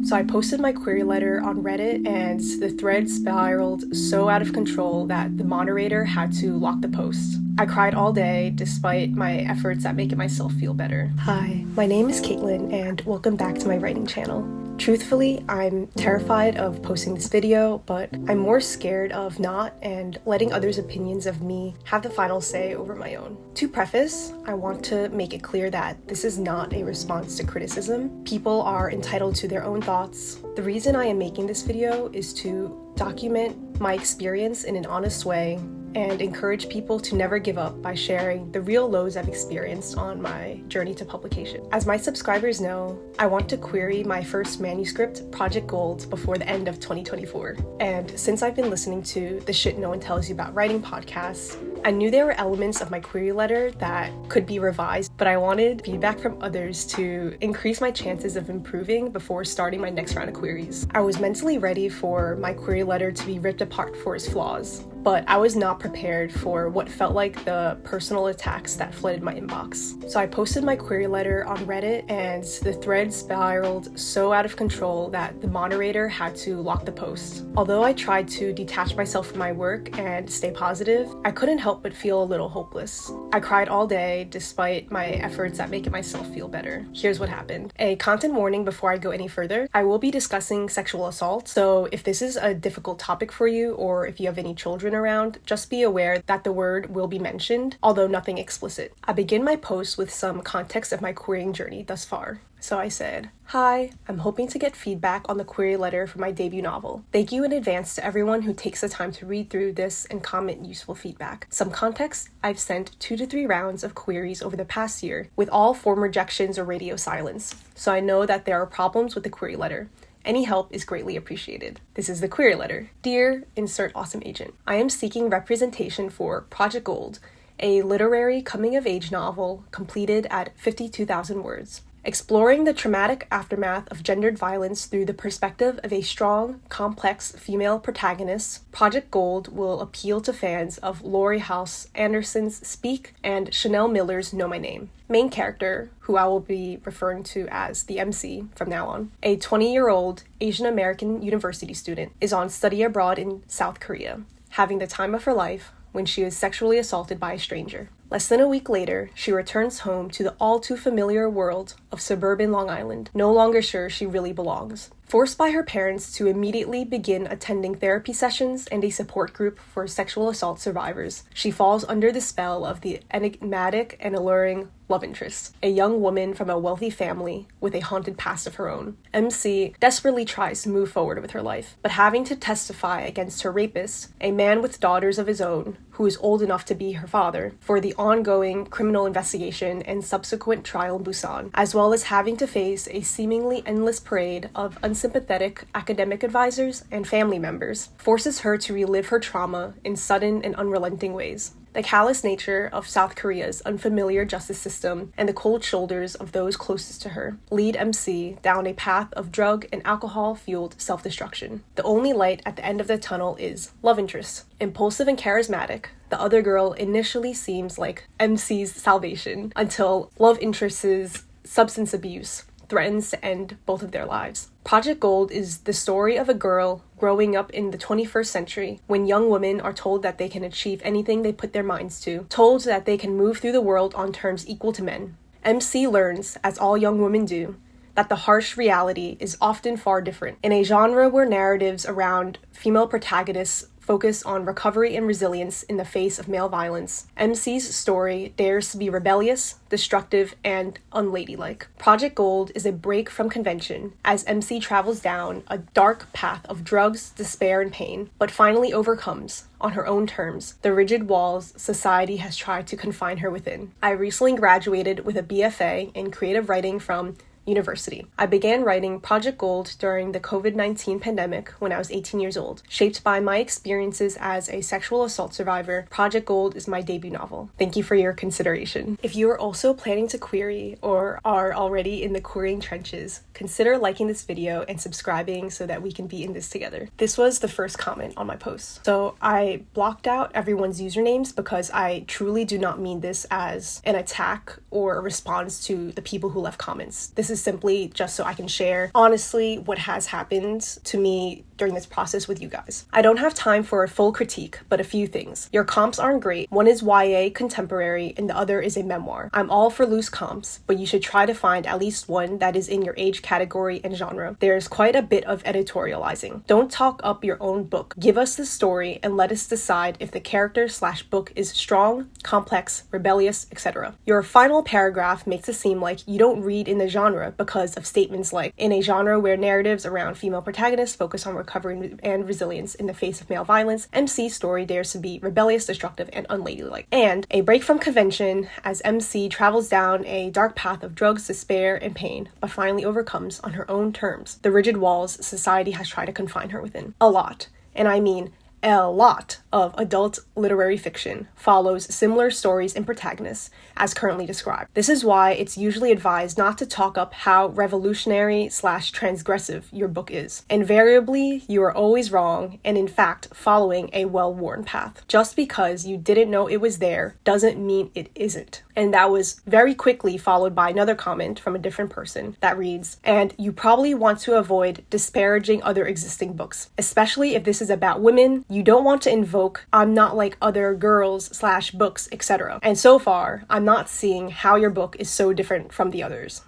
So I posted my query letter on Reddit and the thread spiraled so out of control that the moderator had to lock the post. I cried all day despite my efforts at making myself feel better. Hi, my name is Caitlin and welcome back to my writing channel. Truthfully, I'm terrified of posting this video, but I'm more scared of not and letting others' opinions of me have the final say over my own. To preface, I want to make it clear that this is not a response to criticism. People are entitled to their own thoughts. The reason I am making this video is to document my experience in an honest way and encourage people to never give up by sharing the real lows I've experienced on my journey to publication. As my subscribers know, I want to query my first manuscript, Project Gold, before the end of 2024. And since I've been listening to the Shit No One Tells You About Writing podcasts, I knew there were elements of my query letter that could be revised, but I wanted feedback from others to increase my chances of improving before starting my next round of queries. I was mentally ready for my query letter to be ripped apart for its flaws, but I was not prepared for what felt like the personal attacks that flooded my inbox. So I posted my query letter on Reddit and the thread spiraled so out of control that the moderator had to lock the post. Although I tried to detach myself from my work and stay positive, I couldn't help but feel a little hopeless. I cried all day despite my efforts at making myself feel better. Here's what happened. A content warning before I go any further. I will be discussing sexual assault, so if this is a difficult topic for you or if you have any children around, just be aware that the word will be mentioned, although nothing explicit. I begin my post with some context of my querying journey thus far. So I said, "Hi, I'm hoping to get feedback on the query letter for my debut novel. Thank you in advance to everyone who takes the time to read through this and comment useful feedback. Some context, I've sent 2 to 3 rounds of queries over the past year, with all form rejections or radio silence, so I know that there are problems with the query letter. Any help is greatly appreciated. This is the query letter. Dear insert awesome agent, I am seeking representation for Project Gold, a literary coming-of-age novel completed at 52,000 words. Exploring the traumatic aftermath of gendered violence through the perspective of a strong, complex female protagonist, Project Gold will appeal to fans of Laurie Halse Anderson's Speak and Chanel Miller's Know My Name. Main character, who I will be referring to as the MC from now on, a 20-year-old Asian American university student, is on study abroad in South Korea, having the time of her life when she is sexually assaulted by a stranger. Less than a week later, she returns home to the all-too-familiar world of suburban Long Island, no longer sure she really belongs. Forced by her parents to immediately begin attending therapy sessions and a support group for sexual assault survivors, she falls under the spell of the enigmatic and alluring love interest, a young woman from a wealthy family with a haunted past of her own. MC desperately tries to move forward with her life, but having to testify against her rapist, a man with daughters of his own, who is old enough to be her father, for the ongoing criminal investigation and subsequent trial in Busan, as well as having to face a seemingly endless parade of unsympathetic academic advisors and family members, forces her to relive her trauma in sudden and unrelenting ways. The callous nature of South Korea's unfamiliar justice system and the cold shoulders of those closest to her lead MC down a path of drug and alcohol-fueled self-destruction. The only light at the end of the tunnel is love interest. Impulsive and charismatic, the other girl initially seems like MC's salvation until love interest's substance abuse threatens to end both of their lives. Project Gold is the story of a girl growing up in the 21st century when young women are told that they can achieve anything they put their minds to, told that they can move through the world on terms equal to men. MC learns, as all young women do, that the harsh reality is often far different. In a genre where narratives around female protagonists focus on recovery and resilience in the face of male violence, MC's story dares to be rebellious, destructive, and unladylike. Project Gold is a break from convention as MC travels down a dark path of drugs, despair, and pain, but finally overcomes, on her own terms, the rigid walls society has tried to confine her within. I recently graduated with a BFA in creative writing from university. I began writing Project Gold during the COVID-19 pandemic when I was 18 years old. Shaped by my experiences as a sexual assault survivor, Project Gold is my debut novel. Thank you for your consideration. If you are also planning to query or are already in the querying trenches, consider liking this video and subscribing so that we can be in this together. This was the first comment on my post. So I blocked out everyone's usernames because I truly do not mean this as an attack or a response to the people who left comments. This is simply just so I can share honestly what has happened to me during this process with you guys. I don't have time for a full critique, but a few things. Your comps aren't great. One is YA contemporary and the other is a memoir. I'm all for loose comps, but you should try to find at least one that is in your age category and genre. There's quite a bit of editorializing. Don't talk up your own book. Give us the story and let us decide if the character/book is strong, complex, rebellious, etc. Your final paragraph makes it seem like you don't read in the genre because of statements like, in a genre where narratives around female protagonists focus on recovery and resilience in the face of male violence, MC's story dares to be rebellious, destructive, and unladylike. And a break from convention as MC travels down a dark path of drugs, despair, and pain, but finally overcomes on her own terms the rigid walls society has tried to confine her within. A lot, and I mean a lot, of adult literary fiction follows similar stories and protagonists as currently described. This is why it's usually advised not to talk up how revolutionary/transgressive your book is. Invariably, you are always wrong and in fact following a well-worn path. Just because you didn't know it was there doesn't mean it isn't. And that was very quickly followed by another comment from a different person that reads, and you probably want to avoid disparaging other existing books, especially if this is about women. You don't want to invoke I'm not like other girls/books, etc. And so far, I'm not seeing how your book is so different from the others.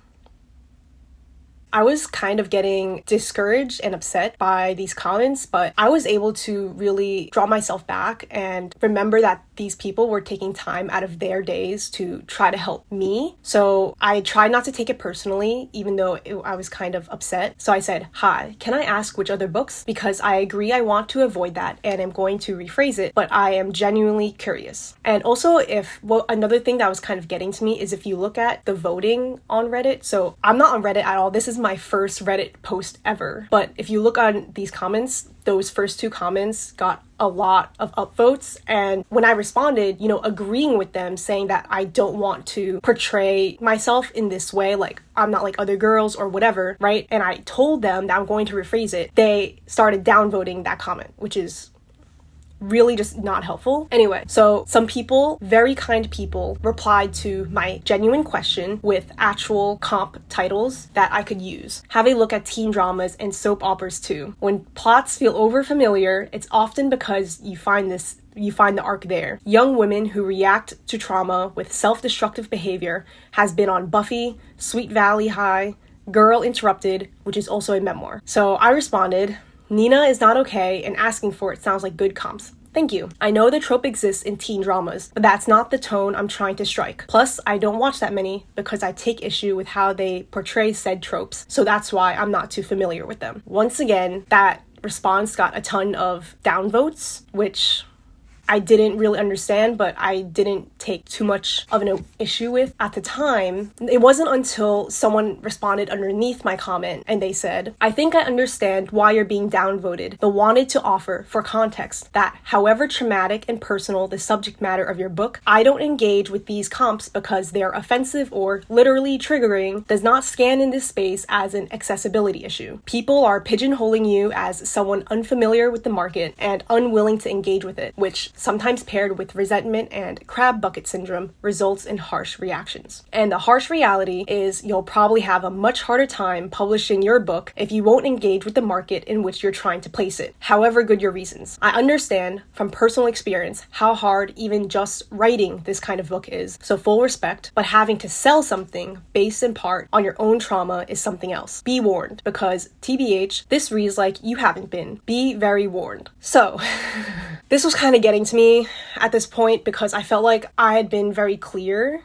I was kind of getting discouraged and upset by these comments, but I was able to really draw myself back and remember that these people were taking time out of their days to try to help me. So I tried not to take it personally, even though I was kind of upset. So I said, hi, can I ask which other books? Because I agree I want to avoid that and I'm going to rephrase it, but I am genuinely curious. And also another thing that was kind of getting to me is if you look at the voting on Reddit, so I'm not on Reddit at all. This is my first Reddit post ever. But if you look on these comments, those first two comments got a lot of upvotes. And when I responded, agreeing with them, saying that I don't want to portray myself in this way, like I'm not like other girls or whatever, right? And I told them that I'm going to rephrase it. They started downvoting that comment, which is really just not helpful. Anyway, so some people, very kind people, replied to my genuine question with actual comp titles that I could use. Have a look at teen dramas and soap operas too. When plots feel overfamiliar, it's often because you find the arc there. Young women who react to trauma with self-destructive behavior has been on Buffy, Sweet Valley High, Girl Interrupted, which is also a memoir. So I responded, Nina is not okay, and asking for it sounds like good comps. Thank you. I know the trope exists in teen dramas, but that's not the tone I'm trying to strike. Plus, I don't watch that many because I take issue with how they portray said tropes, so that's why I'm not too familiar with them. Once again, that response got a ton of downvotes, which I didn't really understand, but I didn't take too much of an issue with at the time. It wasn't until someone responded underneath my comment and they said, I think I understand why you're being downvoted, but wanted to offer for context that however traumatic and personal the subject matter of your book, I don't engage with these comps because they're offensive or literally triggering, does not scan in this space as an accessibility issue. People are pigeonholing you as someone unfamiliar with the market and unwilling to engage with it, which sometimes paired with resentment and crab bucket syndrome, results in harsh reactions. And the harsh reality is you'll probably have a much harder time publishing your book if you won't engage with the market in which you're trying to place it, however good your reasons. I understand from personal experience how hard even just writing this kind of book is, so full respect, but having to sell something based in part on your own trauma is something else. Be warned, because TBH, this reads like you haven't been. Be very warned. So, this was kind of getting to me at this point because I felt like I had been very clear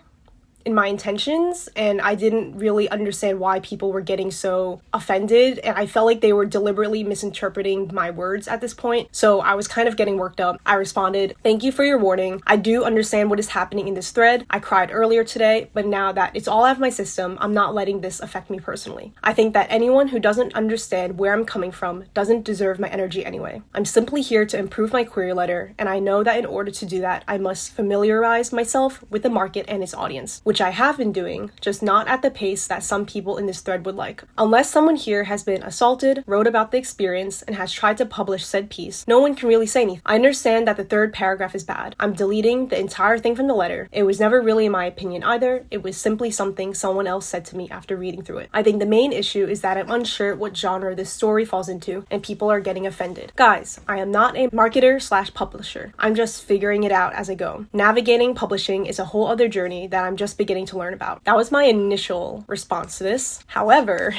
in my intentions and I didn't really understand why people were getting so offended, and I felt like they were deliberately misinterpreting my words at this point. So I was kind of getting worked up. I responded, thank you for your warning. I do understand what is happening in this thread. I cried earlier today, but now that it's all out of my system, I'm not letting this affect me personally. I think that anyone who doesn't understand where I'm coming from doesn't deserve my energy anyway. I'm simply here to improve my query letter, and I know that in order to do that, I must familiarize myself with the market and its audience, which which I have been doing, just not at the pace that some people in this thread would like. Unless someone here has been assaulted, wrote about the experience, and has tried to publish said piece, no one can really say anything. I understand that the third paragraph is bad. I'm deleting the entire thing from the letter. It was never really my opinion either. It was simply something someone else said to me after reading through it. I think the main issue is that I'm unsure what genre this story falls into, and people are getting offended. Guys, I am not a marketer/publisher. I'm just figuring it out as I go. Navigating publishing is a whole other journey that I'm just beginning to learn about. That was my initial response to this. However,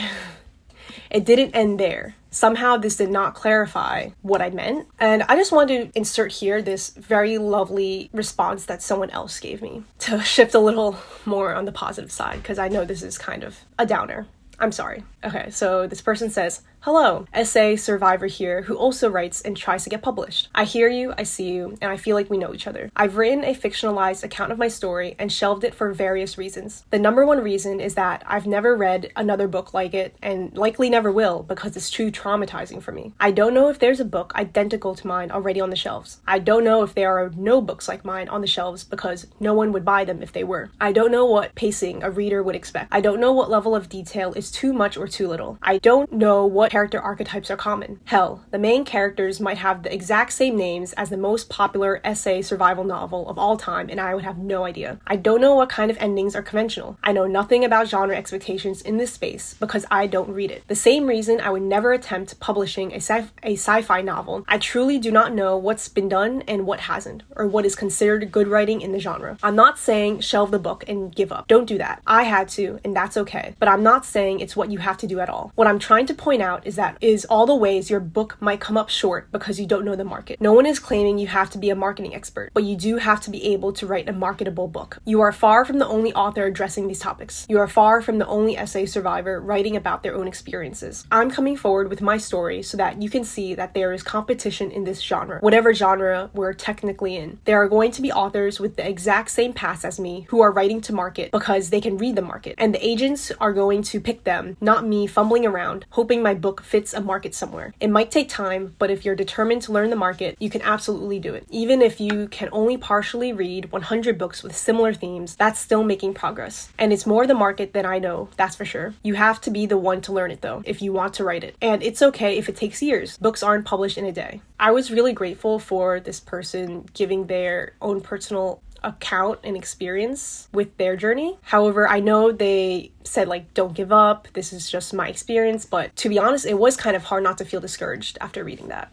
it didn't end there. Somehow this did not clarify what I meant. And I just want to insert here this very lovely response that someone else gave me to shift a little more on the positive side, because I know this is kind of a downer. I'm sorry. Okay, so this person says, "Hello, essay survivor here who also writes and tries to get published. I hear you, I see you, and I feel like we know each other. I've written a fictionalized account of my story and shelved it for various reasons. The number one reason is that I've never read another book like it and likely never will because it's too traumatizing for me. I don't know if there's a book identical to mine already on the shelves. I don't know if there are no books like mine on the shelves because no one would buy them if they were. I don't know what pacing a reader would expect. I don't know what level of detail is too much or too little. I don't know what character archetypes are common. Hell, the main characters might have the exact same names as the most popular essay survival novel of all time, and I would have no idea. I don't know what kind of endings are conventional. I know nothing about genre expectations in this space because I don't read it. The same reason I would never attempt publishing a sci-fi novel. I truly do not know what's been done and what hasn't, or what is considered good writing in the genre. I'm not saying shelve the book and give up. Don't do that. I had to, and that's okay. But I'm not saying it's what you have to do at all. What I'm trying to point out is all the ways your book might come up short because you don't know the market. No one is claiming you have to be a marketing expert, but you do have to be able to write a marketable book. You are far from the only author addressing these topics. You are far from the only essay survivor writing about their own experiences. I'm coming forward with my story so that you can see that there is competition in this genre, whatever genre we're technically in. There are going to be authors with the exact same past as me who are writing to market because they can read the market, and the agents are going to pick them, not me fumbling around, hoping my book fits a market somewhere. It might take time, but if you're determined to learn the market, you can absolutely do it. Even if you can only partially read 100 books with similar themes, that's still making progress. And it's more the market than I know, that's for sure. You have to be the one to learn it though, if you want to write it. And it's okay if it takes years. Books aren't published in a day. I was really grateful for this person giving their own personal account and experience with their journey. However, I know they said don't give up, this is just my experience, but to be honest, it was kind of hard not to feel discouraged after reading that.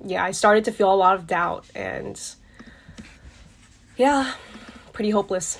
Yeah, I started to feel a lot of doubt and yeah, pretty hopeless.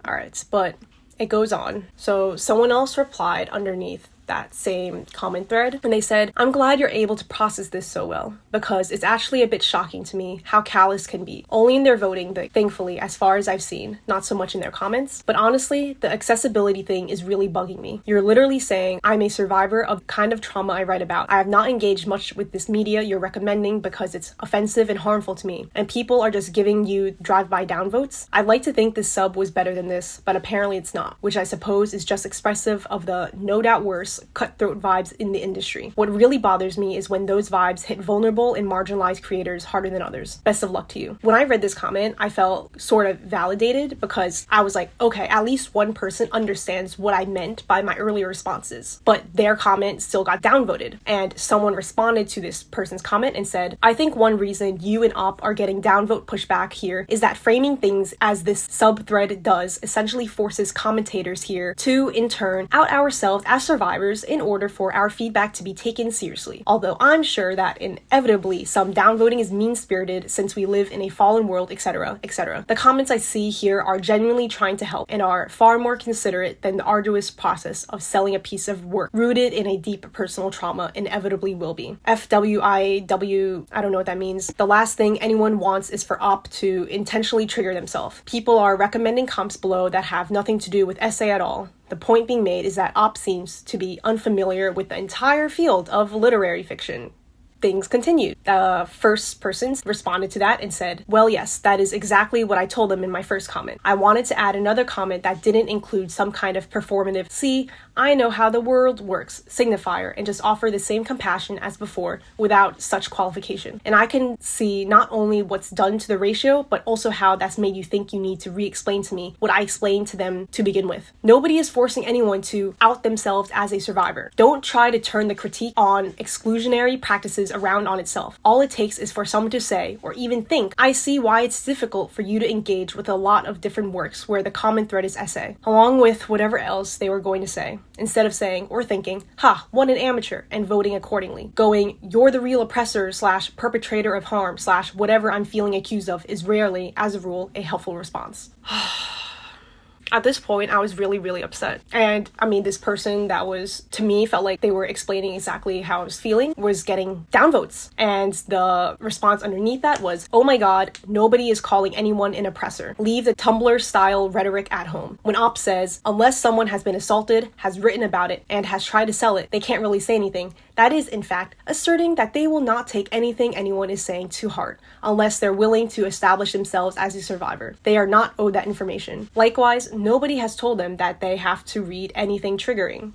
All right, but it goes on. So someone else replied underneath that same comment thread, and they said, "I'm glad you're able to process this so well, because it's actually a bit shocking to me how callous can be. Only in their voting, thankfully, as far as I've seen, not so much in their comments. But honestly, the accessibility thing is really bugging me. You're literally saying I'm a survivor of the kind of trauma I write about. I have not engaged much with this media you're recommending because it's offensive and harmful to me, and people are just giving you drive-by downvotes. I'd like to think this sub was better than this, but apparently it's not, which I suppose is just expressive of the no doubt worse cutthroat vibes in the industry. What really bothers me is when those vibes hit vulnerable and marginalized creators harder than others. Best of luck to you." When I read this comment, I felt sort of validated because I was like, okay, at least one person understands what I meant by my earlier responses. But their comment still got downvoted, and someone responded to this person's comment and said, "I think one reason you and Op are getting downvote pushback here is that framing things as this sub-thread does essentially forces commentators here to, in turn, out ourselves as survivors in order for our feedback to be taken seriously. Although I'm sure that inevitably some downvoting is mean-spirited since we live in a fallen world, etc., etc. The comments I see here are genuinely trying to help and are far more considerate than the arduous process of selling a piece of work rooted in a deep personal trauma inevitably will be. FWIAW, I don't know what that means. The last thing anyone wants is for Op to intentionally trigger themselves. People are recommending comps below that have nothing to do with essay at all. The point being made is that Op seems to be unfamiliar with the entire field of literary fiction. things continued. The first person responded to that and said, well, yes, that is exactly what I told them in my first comment. I wanted to add another comment that didn't include some kind of performative, see, I know how the world works, signifier, and just offer the same compassion as before without such qualification. And I can see not only what's done to the ratio, but also how that's made you think you need to re-explain to me what I explained to them to begin with. Nobody is forcing anyone to out themselves as a survivor. Don't try to turn the critique on exclusionary practices around on itself. All it takes is for someone to say, or even think, I see why it's difficult for you to engage with a lot of different works where the common thread is essay, along with whatever else they were going to say, instead of saying or thinking, ha, what an amateur, and voting accordingly. Going, you're the real oppressor / perpetrator of harm / whatever I'm feeling accused of is rarely, as a rule, a helpful response. At this point, I was really, really upset. And I mean, this person that was, to me, felt like they were explaining exactly how I was feeling, was getting downvotes. And the response underneath that was, oh my God, nobody is calling anyone an oppressor. Leave the Tumblr-style rhetoric at home. When Op says, unless someone has been assaulted, has written about it, and has tried to sell it, they can't really say anything. That is, in fact, asserting that they will not take anything anyone is saying to heart, unless they're willing to establish themselves as a survivor. They are not owed that information. Likewise, nobody has told them that they have to read anything triggering.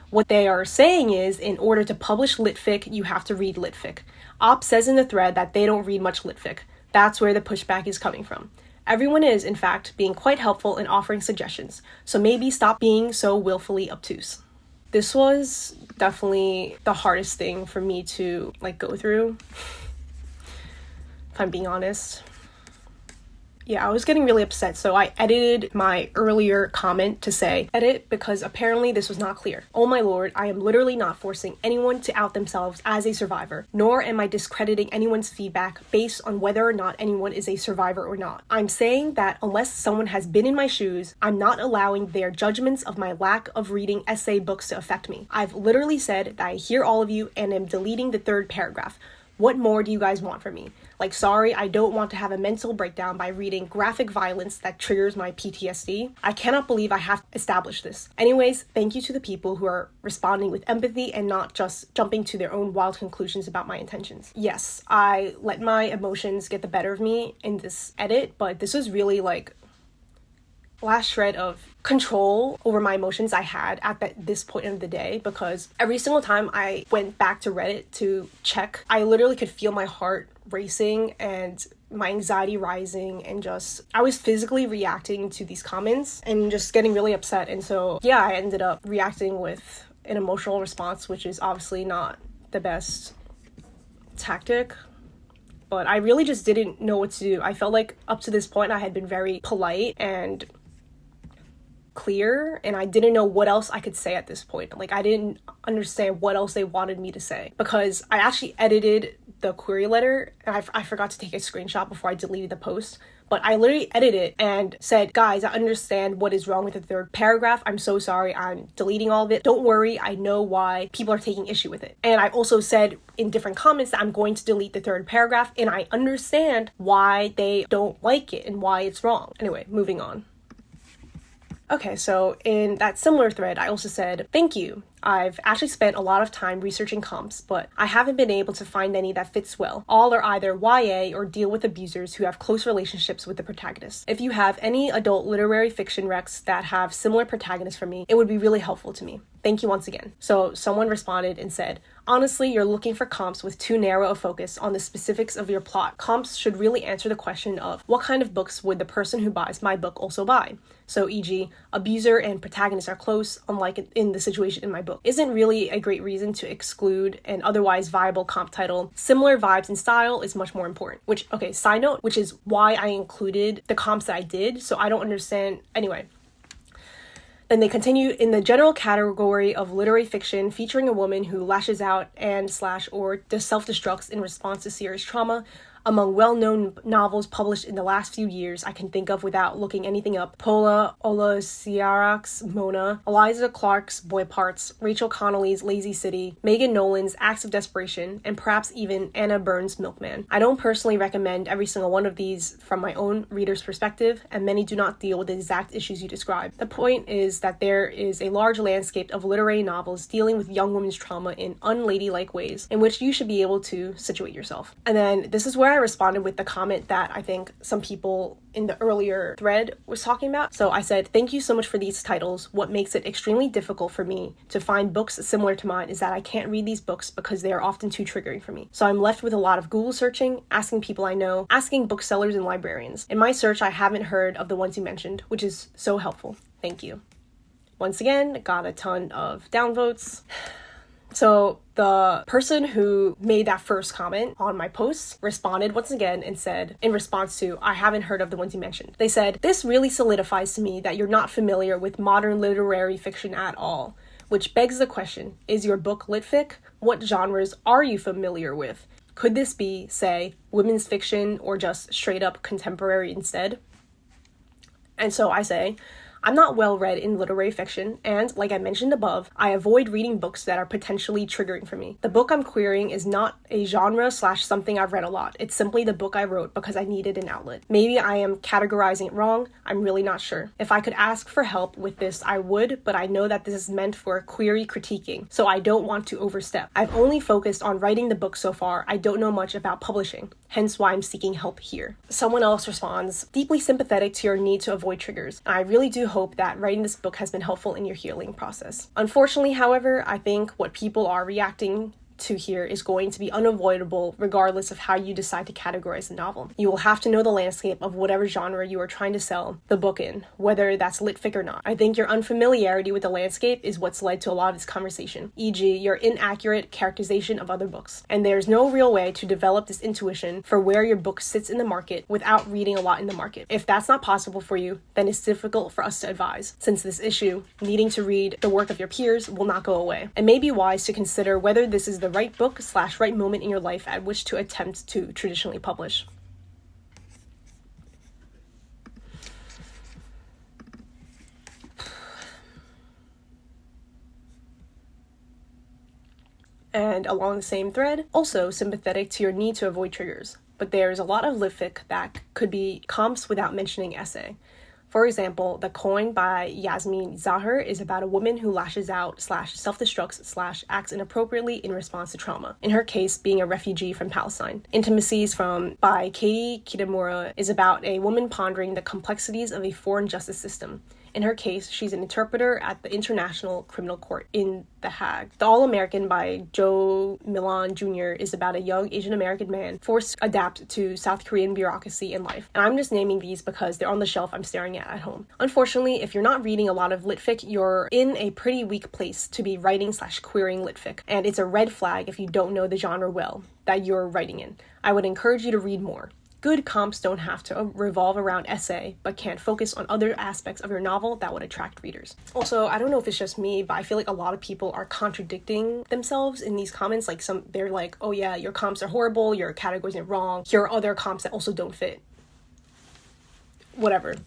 What they are saying is, in order to publish litfic, you have to read litfic. Op says in the thread that they don't read much litfic. That's where the pushback is coming from. Everyone is, in fact, being quite helpful in offering suggestions, so maybe stop being so willfully obtuse. This was definitely the hardest thing for me to go through, if I'm being honest. Yeah, I was getting really upset, so I edited my earlier comment to say, edit, because apparently this was not clear. Oh my lord, I am literally not forcing anyone to out themselves as a survivor, nor am I discrediting anyone's feedback based on whether or not anyone is a survivor or not. I'm saying that unless someone has been in my shoes, I'm not allowing their judgments of my lack of reading essay books to affect me. I've literally said that I hear all of you and am deleting the third paragraph. What more do you guys want from me? Sorry, I don't want to have a mental breakdown by reading graphic violence that triggers my PTSD. I cannot believe I have established this. Anyways, thank you to the people who are responding with empathy and not just jumping to their own wild conclusions about my intentions. Yes, I let my emotions get the better of me in this edit, but this was really last shred of control over my emotions I had at this point of the day, because every single time I went back to Reddit to check, I literally could feel my heart racing and my anxiety rising, and I was physically reacting to these comments and just getting really upset. And so yeah, I ended up reacting with an emotional response, which is obviously not the best tactic, but I really just didn't know what to do. I felt like up to this point I had been very polite and clear, and I didn't know what else I could say at this point. I didn't understand what else they wanted me to say, because I actually edited the query letter, and I forgot to take a screenshot before I deleted the post, but I literally edited it and said, guys, I understand what is wrong with the third paragraph. I'm so sorry. I'm deleting all of it. Don't worry. I know why people are taking issue with it. And I also said in different comments that I'm going to delete the third paragraph, and I understand why they don't like it and why it's wrong. Anyway, moving on. Okay, so in that similar thread, I also said, thank you. I've actually spent a lot of time researching comps, but I haven't been able to find any that fits well. All are either YA or deal with abusers who have close relationships with the protagonist. If you have any adult literary fiction recs that have similar protagonists for me, it would be really helpful to me. Thank you once again. So someone responded and said, honestly, you're looking for comps with too narrow a focus on the specifics of your plot. Comps should really answer the question of what kind of books would the person who buys my book also buy? So e.g., abuser and protagonist are close, unlike in the situation in my book. Isn't really a great reason to exclude an otherwise viable comp title. Similar vibes and style is much more important. Side note, which is why I included the comps that I did, so I don't understand. Anyway. Then they continue, in the general category of literary fiction featuring a woman who lashes out and/or self-destructs in response to serious trauma, Among well-known novels published in the last few years, I can think of without looking anything up: Paula Olasiak's Mona, Eliza Clark's Boy Parts, Rachel Connolly's Lazy City, Megan Nolan's Acts of Desperation, and perhaps even Anna Burns' Milkman. I don't personally recommend every single one of these from my own reader's perspective, and many do not deal with the exact issues you describe. The point is that there is a large landscape of literary novels dealing with young women's trauma in unladylike ways in which you should be able to situate yourself. And then this is where I responded with the comment that I think some people in the earlier thread was talking about. So I said, "Thank you so much for these titles. What makes it extremely difficult for me to find books similar to mine is that I can't read these books because they are often too triggering for me. So I'm left with a lot of Google searching, asking people I know, asking booksellers and librarians. In my search, I haven't heard of the ones you mentioned, which is so helpful. Thank you." Once again, got a ton of downvotes. So the person who made that first comment on my post responded once again and said, in response to, "I haven't heard of the ones you mentioned," they said, "This really solidifies to me that you're not familiar with modern literary fiction at all. Which begs the question, is your book litfic? What genres are you familiar with? Could this be, say, women's fiction or just straight up contemporary instead?" And so I say, I'm not well read in literary fiction, and like I mentioned above, I avoid reading books that are potentially triggering for me. The book I'm querying is not a genre/something I've read a lot. It's simply the book I wrote because I needed an outlet. Maybe I am categorizing it wrong. I'm really not sure. If I could ask for help with this, I would, but I know that this is meant for query critiquing, so I don't want to overstep. I've only focused on writing the book so far. I don't know much about publishing, hence why I'm seeking help here. Someone else responds, "Deeply sympathetic to your need to avoid triggers. I really do hope that writing this book has been helpful in your healing process. Unfortunately, however, I think what people are reacting to here is going to be unavoidable regardless of how you decide to categorize the novel. You will have to know the landscape of whatever genre you are trying to sell the book in, whether that's litfic or not. I think your unfamiliarity with the landscape is what's led to a lot of this conversation, e.g. your inaccurate characterization of other books. And there's no real way to develop this intuition for where your book sits in the market without reading a lot in the market. If that's not possible for you, then it's difficult for us to advise, since this issue, needing to read the work of your peers, will not go away. It may be wise to consider whether this is the right book/right moment in your life at which to attempt to traditionally publish." And along the same thread, also sympathetic to your need to avoid triggers, but there's a lot of litfic that could be comps without mentioning essay. For example, The Coin by Yasmin Zahar is about a woman who lashes out/self-destructs/acts inappropriately in response to trauma, in her case being a refugee from Palestine. Intimacies by Katie Kitamura is about a woman pondering the complexities of a foreign justice system. In her case, she's an interpreter at the International Criminal Court in The Hague. The All-American by Joe Milan Jr. is about a young Asian American man forced to adapt to South Korean bureaucracy and life. And I'm just naming these because they're on the shelf I'm staring at home. Unfortunately, if you're not reading a lot of litfic, you're in a pretty weak place to be writing/querying litfic. And it's a red flag if you don't know the genre well that you're writing in. I would encourage you to read more. Good comps don't have to revolve around essay, but can focus on other aspects of your novel that would attract readers. Also, I don't know if it's just me, but I feel like a lot of people are contradicting themselves in these comments. They're like, "Oh yeah, your comps are horrible, your categories are wrong, here are other comps that also don't fit." Whatever.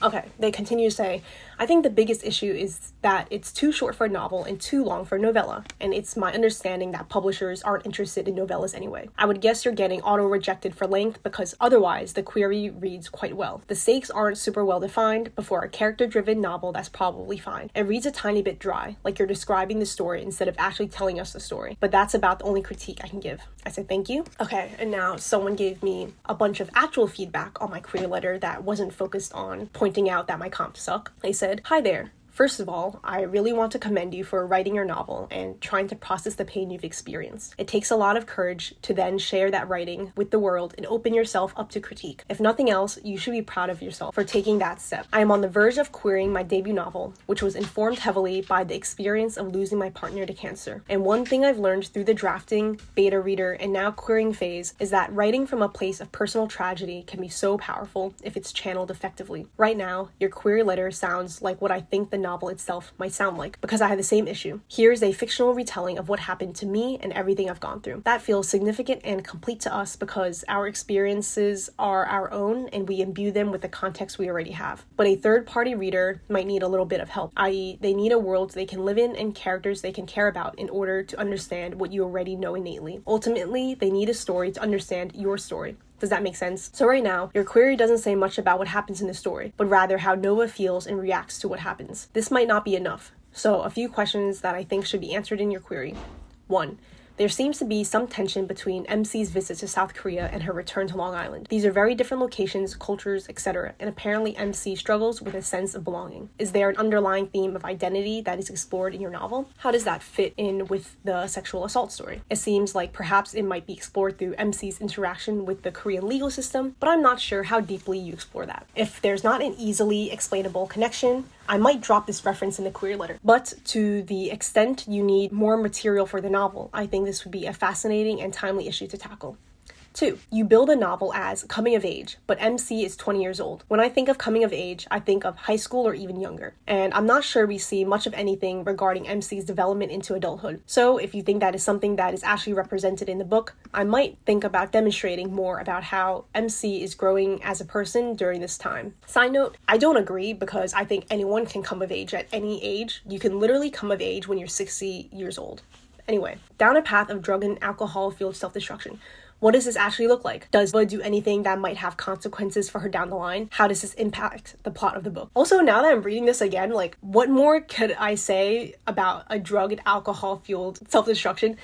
Okay, they continue to say, "I think the biggest issue is that it's too short for a novel and too long for a novella, and it's my understanding that publishers aren't interested in novellas anyway. I would guess you're getting auto-rejected for length because otherwise the query reads quite well. The stakes aren't super well defined, but for a character-driven novel that's probably fine. It reads a tiny bit dry, like you're describing the story instead of actually telling us the story, but that's about the only critique I can give." I said, "Thank you." Okay, and now someone gave me a bunch of actual feedback on my query letter that wasn't focused on pointing out that my comps suck. They said, "Hi there. First of all, I really want to commend you for writing your novel and trying to process the pain you've experienced. It takes a lot of courage to then share that writing with the world and open yourself up to critique. If nothing else, you should be proud of yourself for taking that step. I am on the verge of querying my debut novel, which was informed heavily by the experience of losing my partner to cancer. And one thing I've learned through the drafting, beta reader, and now querying phase is that writing from a place of personal tragedy can be so powerful if it's channeled effectively. Right now, your query letter sounds like what I think the novel itself might sound like, because I had the same issue. Here's a fictional retelling of what happened to me and everything I've gone through. That feels significant and complete to us because our experiences are our own and we imbue them with the context we already have. But a third-party reader might need a little bit of help, i.e. they need a world they can live in and characters they can care about in order to understand what you already know innately. Ultimately, they need a story to understand your story. Does that make sense? So right now, your query doesn't say much about what happens in the story, but rather how Nova feels and reacts to what happens. This might not be enough. So a few questions that I think should be answered in your query. 1. There seems to be some tension between MC's visit to South Korea and her return to Long Island. These are very different locations, cultures, etc., and apparently MC struggles with a sense of belonging. Is there an underlying theme of identity that is explored in your novel? How does that fit in with the sexual assault story? It seems like perhaps it might be explored through MC's interaction with the Korean legal system, but I'm not sure how deeply you explore that. If there's not an easily explainable connection, I might drop this reference in the query letter. But to the extent you need more material for the novel, I think this would be a fascinating and timely issue to tackle. 2. You build a novel as coming of age, but MC is 20 years old. When I think of coming of age, I think of high school or even younger. And I'm not sure we see much of anything regarding MC's development into adulthood. So if you think that is something that is actually represented in the book, I might think about demonstrating more about how MC is growing as a person during this time. Side note, I don't agree because I think anyone can come of age at any age. You can literally come of age when you're 60 years old. Anyway, down a path of drug and alcohol-fueled self-destruction. What does this actually look like? Does Eva do anything that might have consequences for her down the line? How does this impact the plot of the book? Also, now that I'm reading this again, what more could I say about a drug and alcohol-fueled self-destruction?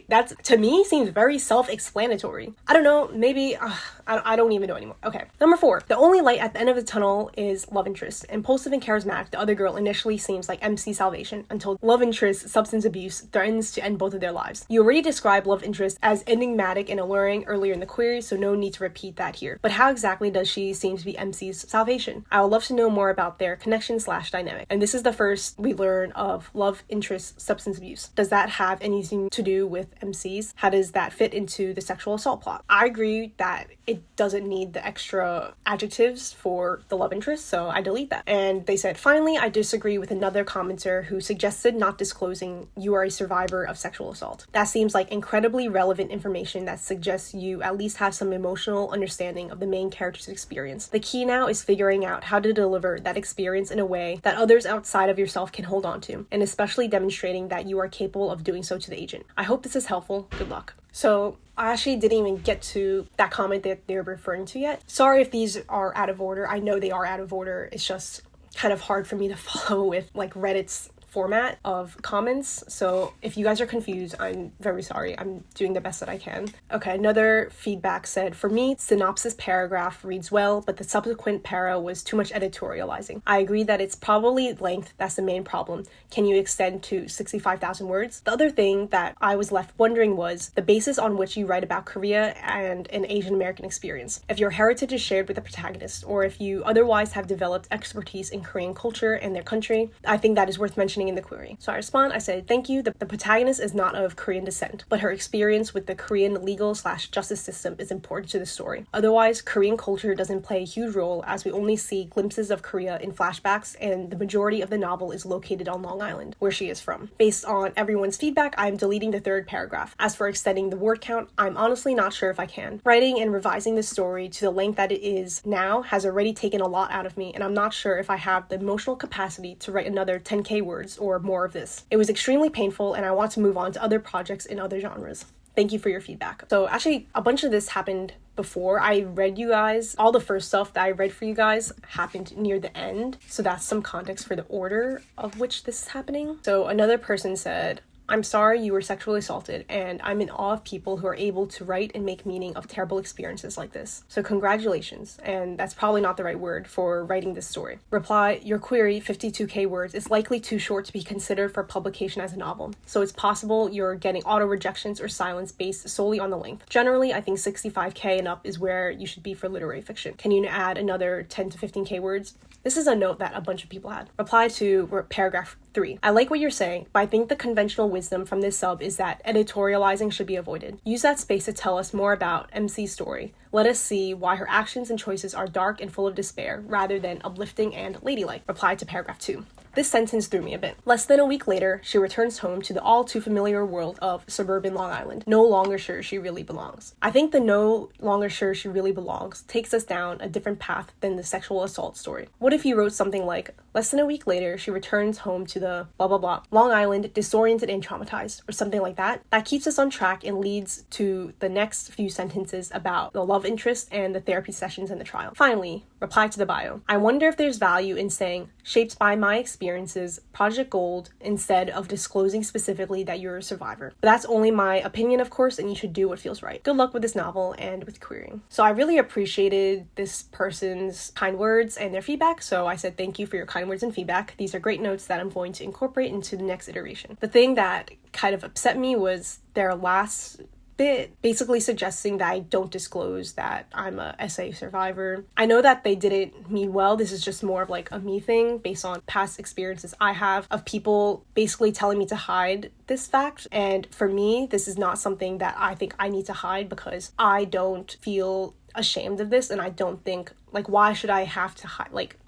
That's, to me, seems very self-explanatory. I don't know, maybe, I don't even know anymore. Okay. Number 4, the only light at the end of the tunnel is love interest. Impulsive and charismatic, the other girl initially seems like MC's salvation until love interest, substance abuse, threatens to end both of their lives. You already described love interest as enigmatic and alluring earlier in the query, so no need to repeat that here. But how exactly does she seem to be MC's salvation? I would love to know more about their connection/dynamic. And this is the first we learn of love interest, substance abuse. Does that have anything to do with MC's? How does that fit into the sexual assault plot? I agree that it doesn't need the extra adjectives for the love interest, so I delete that. And they said, finally, I disagree with another commenter who suggested not disclosing you are a survivor of sexual assault. That seems like incredibly relevant information that suggests you at least have some emotional understanding of the main character's experience. The key now is figuring out how to deliver that experience in a way that others outside of yourself can hold on to, and especially demonstrating that you are capable of doing so to the agent. I hope this is helpful. Good luck. So I actually didn't even get to that comment that they're referring to yet. Sorry if these are out of order. I know they are out of order. It's just kind of hard for me to follow with Reddit's format of comments. So if you guys are confused, I'm very sorry. I'm doing the best that I can. Okay, another feedback said, for me, synopsis paragraph reads well, but the subsequent para was too much editorializing. I agree that it's probably length that's the main problem. Can you extend to 65,000 words? The other thing that I was left wondering was the basis on which you write about Korea and an Asian American experience. If your heritage is shared with the protagonist, or if you otherwise have developed expertise in Korean culture and their country, I think that is worth mentioning in the query. So I respond, I said, thank you. The protagonist is not of Korean descent, but her experience with the Korean legal/justice system is important to the story. Otherwise, Korean culture doesn't play a huge role as we only see glimpses of Korea in flashbacks, and the majority of the novel is located on Long Island, where she is from. Based on everyone's feedback, I'm deleting the 3rd paragraph. As for extending the word count, I'm honestly not sure if I can. Writing and revising the story to the length that it is now has already taken a lot out of me, and I'm not sure if I have the emotional capacity to write another 10k words or more of this. It was extremely painful, and I want to move on to other projects in other genres. Thank you for your feedback. So actually, a bunch of this happened before I read you guys. All the first stuff that I read for you guys happened near the end. So that's some context for the order of which this is happening. So another person said, I'm sorry you were sexually assaulted, and I'm in awe of people who are able to write and make meaning of terrible experiences like this. So congratulations, and that's probably not the right word for writing this story. Reply, your query, 52k words, is likely too short to be considered for publication as a novel, so it's possible you're getting auto rejections or silence based solely on the length. Generally, I think 65k and up is where you should be for literary fiction. Can you add another 10 to 15k words? This is a note that a bunch of people had. Reply to paragraph 3. I like what you're saying, but I think the conventional wisdom from this sub is that editorializing should be avoided. Use that space to tell us more about MC's story. Let us see why her actions and choices are dark and full of despair, rather than uplifting and ladylike. Reply to paragraph 2. This sentence threw me a bit. Less than a week later, she returns home to the all too familiar world of suburban Long Island, no longer sure she really belongs. I think the no longer sure she really belongs takes us down a different path than the sexual assault story. What if you wrote something like, less than a week later, she returns home to the blah blah blah, Long Island, disoriented and traumatized, or something like that? That keeps us on track and leads to the next few sentences about the love interest and the therapy sessions in the trial. Finally, reply to the bio. I wonder if there's value in saying, shaped by my experiences, Project Gold, instead of disclosing specifically that you're a survivor. But that's only my opinion, of course, and you should do what feels right. Good luck with this novel and with querying. So I really appreciated this person's kind words and their feedback, so I said thank you for your kind words and feedback. These are great notes that I'm going to incorporate into the next iteration. The thing that kind of upset me was their last bit, basically suggesting that I don't disclose that I'm a SA survivor. I know that they didn't mean well. This is just more of like a me thing based on past experiences I have of people basically telling me to hide this fact. And for me, this is not something that I think I need to hide because I don't feel ashamed of this, and I don't think, like, why should I have to hide, like.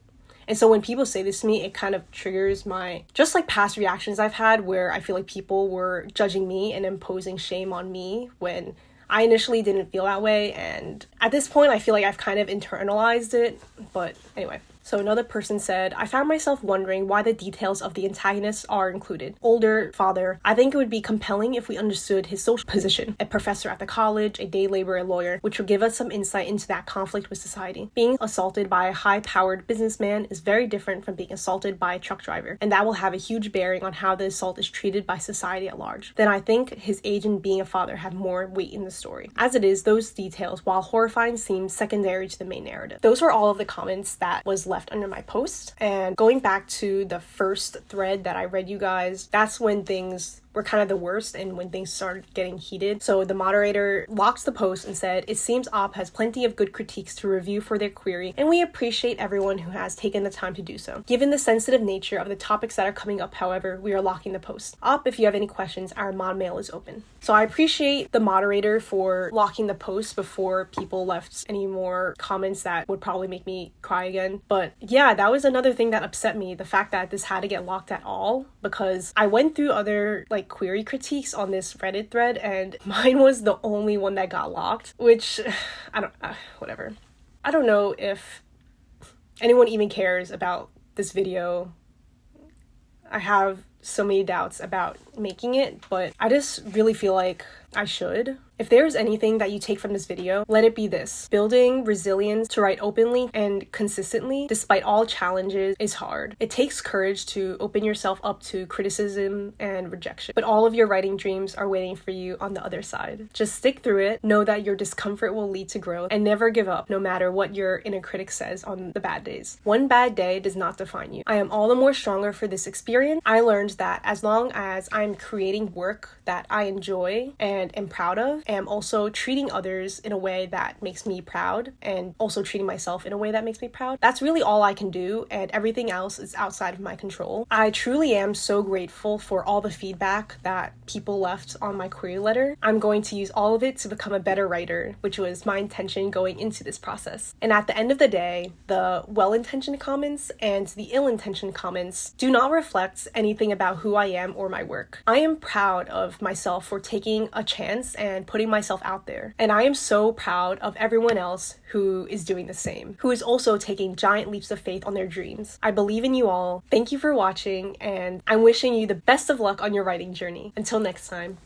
And so when people say this to me, it kind of triggers my, just like past reactions I've had where I feel like people were judging me and imposing shame on me when I initially didn't feel that way. And at this point, I feel like I've kind of internalized it. But anyway. So another person said, I found myself wondering why the details of the antagonists are included. Older, father. I think it would be compelling if we understood his social position. A professor at the college, a day laborer, lawyer, which would give us some insight into that conflict with society. Being assaulted by a high-powered businessman is very different from being assaulted by a truck driver, and that will have a huge bearing on how the assault is treated by society at large. Then I think his age and being a father have more weight in the story. As it is, those details, while horrifying, seem secondary to the main narrative. Those were all of the comments that was left under my post. And going back to the first thread that I read you guys, that's when things were kind of the worst and when things started getting heated. So the moderator locked the post and said, it seems OP has plenty of good critiques to review for their query, and we appreciate everyone who has taken the time to do so. Given the sensitive nature of the topics that are coming up, however, we are locking the post. OP, if you have any questions, our mod mail is open. So I appreciate the moderator for locking the post before people left any more comments that would probably make me cry again. But yeah, that was another thing that upset me, the fact that this had to get locked at all, because I went through other query critiques on this Reddit thread and mine was the only one that got locked, which whatever. I don't know if anyone even cares about this video. I have so many doubts about making it, but I just really feel like I should. If there's anything that you take from this video, let it be this. Building resilience to write openly and consistently, despite all challenges, is hard. It takes courage to open yourself up to criticism and rejection, but all of your writing dreams are waiting for you on the other side. Just stick through it, know that your discomfort will lead to growth, and never give up, no matter what your inner critic says on the bad days. One bad day does not define you. I am all the more stronger for this experience. I learned that as long as I'm creating work that I enjoy and am proud of, am also treating others in a way that makes me proud and also treating myself in a way that makes me proud, that's really all I can do, and everything else is outside of my control. I truly am so grateful for all the feedback that people left on my query letter. I'm going to use all of it to become a better writer, which was my intention going into this process. And at the end of the day, the well-intentioned comments and the ill-intentioned comments do not reflect anything about who I am or my work. I am proud of myself for taking a chance and putting myself out there. And I am so proud of everyone else who is doing the same, who is also taking giant leaps of faith on their dreams. I believe in you all. Thank you for watching, and I'm wishing you the best of luck on your writing journey. Until next time.